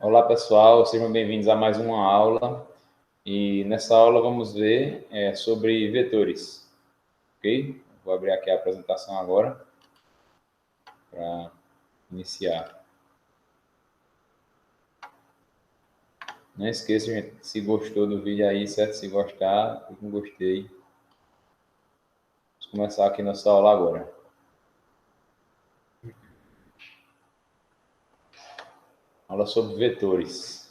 Olá pessoal, sejam bem-vindos a mais uma aula e nessa aula vamos ver sobre vetores, ok? Vou abrir aqui a apresentação agora para iniciar. Não esqueça, gente, se gostou do vídeo aí, certo? Se gostar, clique em gostei. Vamos começar aqui nossa aula agora. Aula sobre vetores.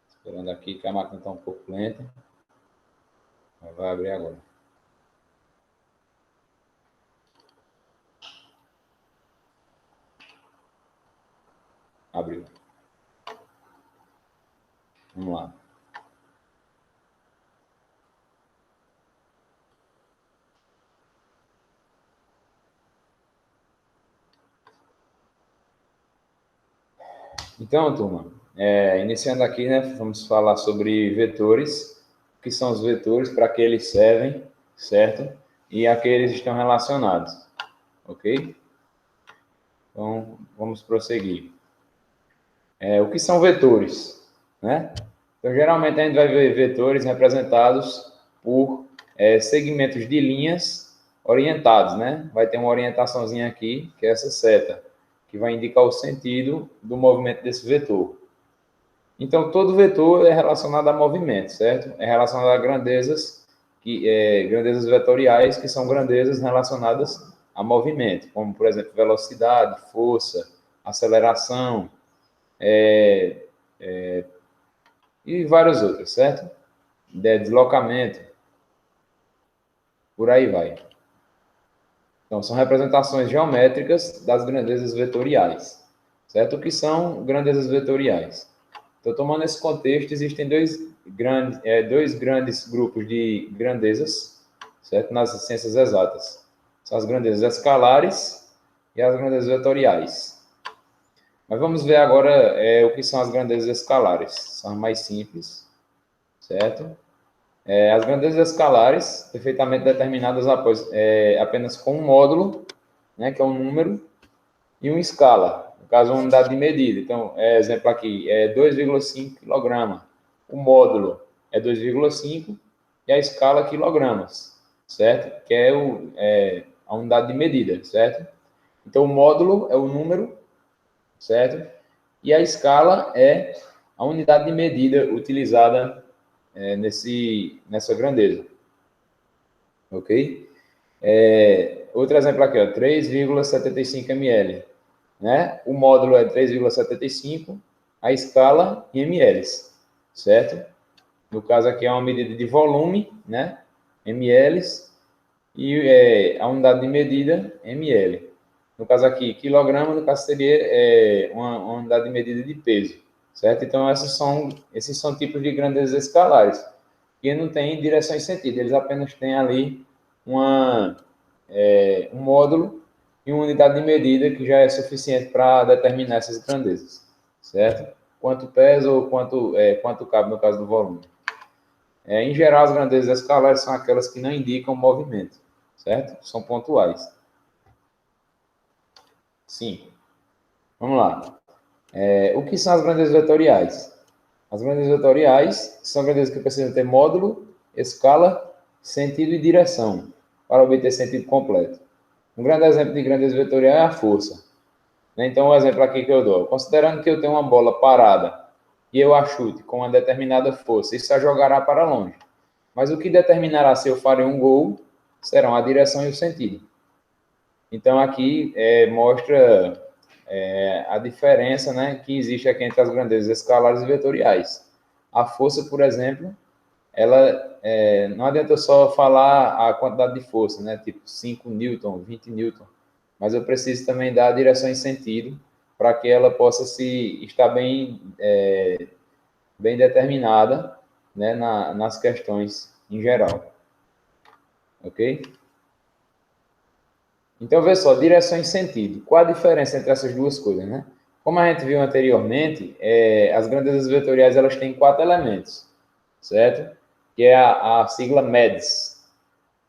Esperando aqui que a máquina está um pouco lenta. Vai abrir agora. Abriu. Vamos lá. Então, turma, iniciando aqui, né, vamos falar sobre vetores, o que são os vetores, para que eles servem, certo? E a que eles estão relacionados, ok? Então, vamos prosseguir. O que são vetores, né? Então, geralmente a gente vai ver vetores representados por segmentos de linhas orientados, né? Vai ter uma orientaçãozinha aqui, que é essa seta, que vai indicar o sentido do movimento desse vetor. Então, todo vetor é relacionado a movimento, certo? É relacionado a grandezas, grandezas vetoriais, que são grandezas relacionadas a movimento, como, por exemplo, velocidade, força, aceleração, e vários outros, certo? Deslocamento, por aí vai. Então, são representações geométricas das grandezas vetoriais, certo? O que são grandezas vetoriais? Então, tomando esse contexto, existem dois grandes grupos de grandezas, certo? Nas ciências exatas. São as grandezas escalares e as grandezas vetoriais. Mas vamos ver agora o que são as grandezas escalares. São as mais simples, certo? As grandezas escalares, perfeitamente determinadas apenas com um módulo, né, que é um número, e uma escala, no caso, uma unidade de medida. Então, exemplo aqui, 2,5 kg. O módulo é 2,5 e a escala quilogramas, certo? Que é a unidade de medida, certo? Então, o módulo é o número, certo? E a escala é a unidade de medida utilizada nessa grandeza, ok? Outro exemplo aqui, ó, 3,75 ml. Né? O módulo é 3,75, a escala em ml, certo? No caso aqui é uma medida de volume, né? ml, e a unidade de medida, ml. No caso aqui, quilograma, no caso seria uma unidade de medida de peso, certo? Então, esses são tipos de grandezas escalares, que não têm direção e sentido, eles apenas têm ali um módulo e uma unidade de medida que já é suficiente para determinar essas grandezas, certo? Quanto pesa ou quanto cabe no caso do volume. Em geral, as grandezas escalares são aquelas que não indicam movimento, certo? São pontuais. Sim. Vamos lá. O que são as grandezas vetoriais? As grandezas vetoriais são grandezas que precisam ter módulo, escala, sentido e direção para obter sentido completo. Um grande exemplo de grandeza vetorial é a força. Então, o exemplo aqui que eu dou. Considerando que eu tenho uma bola parada e eu a chute com uma determinada força, isso a jogará para longe. Mas o que determinará se eu farei um gol serão a direção e o sentido. Então, aqui mostra a diferença, né, que existe aqui entre as grandezas escalares e vetoriais. A força, por exemplo, ela não adianta eu só falar a quantidade de força, né, tipo 5 newton, 20 newton, mas eu preciso também dar a direção e sentido para que ela possa estar bem determinada, né, nas questões em geral. Ok? Então, vê só, direção e sentido. Qual a diferença entre essas duas coisas, né? Como a gente viu anteriormente, as grandezas vetoriais elas têm 4 elementos, certo? que é a sigla MEDS.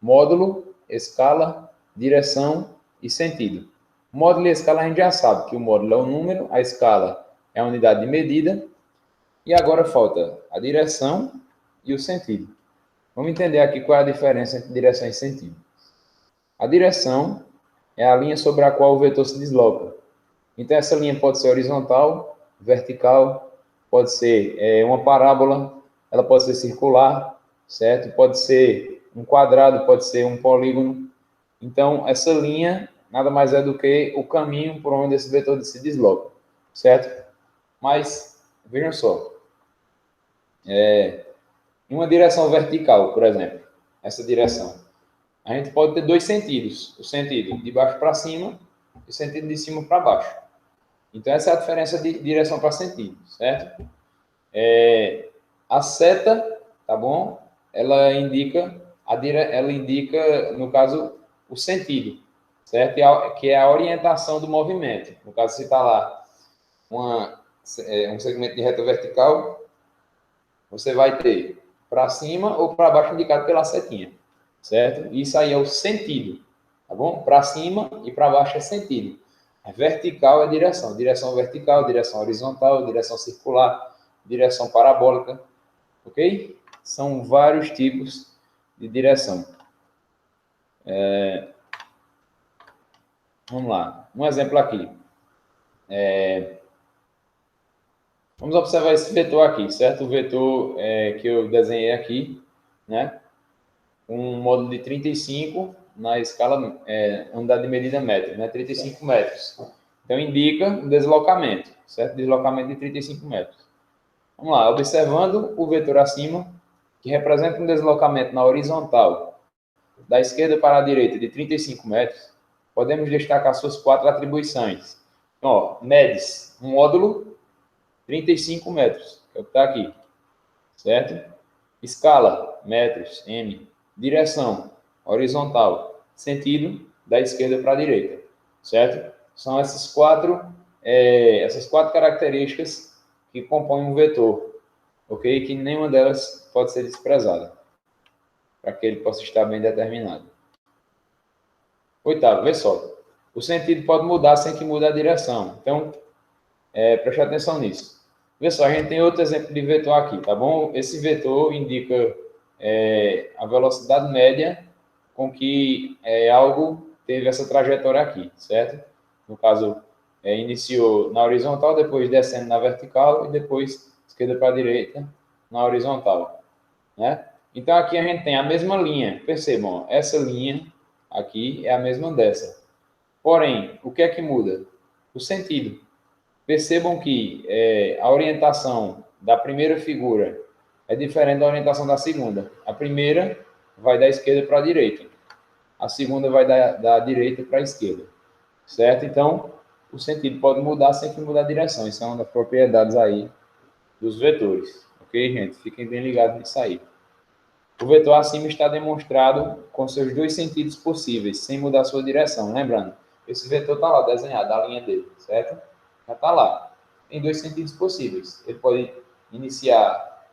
Módulo, escala, direção e sentido. Módulo e escala a gente já sabe que o módulo é o número, a escala é a unidade de medida, e agora falta a direção e o sentido. Vamos entender aqui qual é a diferença entre direção e sentido. A direção é a linha sobre a qual o vetor se desloca. Então, essa linha pode ser horizontal, vertical, pode ser uma parábola, ela pode ser circular, certo? Pode ser um quadrado, pode ser um polígono. Então, essa linha nada mais é do que o caminho por onde esse vetor se desloca, certo? Mas, vejam só, em uma direção vertical, por exemplo, essa direção, a gente pode ter dois sentidos, o sentido de baixo para cima e o sentido de cima para baixo. Então, essa é a diferença de direção para sentido, certo? A seta, tá bom? Ela indica, no caso, o sentido, certo? Que é a orientação do movimento. No caso, se está lá um segmento de reta vertical, você vai ter para cima ou para baixo indicado pela setinha, certo? Isso aí é o sentido, tá bom? Para cima e para baixo é sentido. Vertical é direção. Direção vertical, direção horizontal, direção circular, direção parabólica, ok? São vários tipos de direção. Vamos lá. Um exemplo aqui. Vamos observar esse vetor aqui, certo? O vetor que eu desenhei aqui, né? Um módulo de 35 na escala, unidade de medida metro, né? 35 metros. Então, indica um deslocamento, certo? Deslocamento de 35 metros. Vamos lá, observando o vetor acima, que representa um deslocamento na horizontal, da esquerda para a direita de 35 metros, podemos destacar suas 4 atribuições. Então, ó, MEDS, um módulo, 35 metros, que é o que está aqui, certo? Escala, metros, M. Direção, horizontal. Sentido, da esquerda para a direita, certo? São essas quatro características que compõem um vetor, ok? Que nenhuma delas pode ser desprezada, para que ele possa estar bem determinado. Oitavo, vê só. O sentido pode mudar sem que mude a direção. Então, preste atenção nisso. Vê só, a gente tem outro exemplo de vetor aqui, tá bom? Esse vetor indica a velocidade média com que algo teve essa trajetória aqui, certo? No caso, iniciou na horizontal, depois descendo na vertical e depois esquerda para a direita na horizontal, né? Então, aqui a gente tem a mesma linha. Percebam, essa linha aqui é a mesma dessa. Porém, o que é que muda? O sentido. Percebam que a orientação da primeira figura é diferente da orientação da segunda. A primeira vai da esquerda para a direita. A segunda vai da direita para a esquerda. Certo? Então, o sentido pode mudar sem que mude a direção. Isso é uma das propriedades aí dos vetores. Ok, gente? Fiquem bem ligados nisso aí. O vetor acima está demonstrado com seus dois sentidos possíveis, sem mudar sua direção. Lembrando, esse vetor está lá desenhado, a linha dele, certo? Já está lá. Tem dois sentidos possíveis. Ele pode iniciar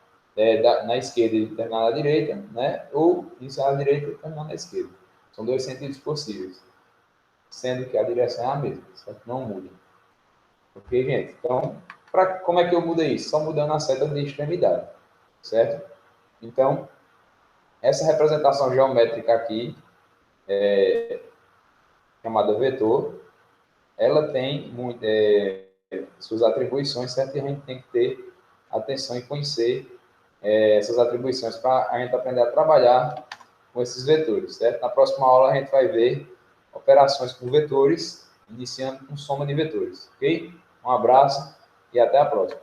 na esquerda e terminar na direita, né? Ou iniciar na direita e terminar na esquerda. São dois sentidos possíveis, sendo que a direção é a mesma, certo? Não muda. Ok, gente? Então, como é que eu mudo isso? Só mudando a seta de extremidade, certo? Então, essa representação geométrica aqui, chamada vetor, ela tem suas atribuições, certo? E a gente tem que ter atenção e conhecer essas atribuições para a gente aprender a trabalhar com esses vetores, certo? Na próxima aula a gente vai ver operações com vetores, iniciando com soma de vetores, ok? Um abraço e até a próxima.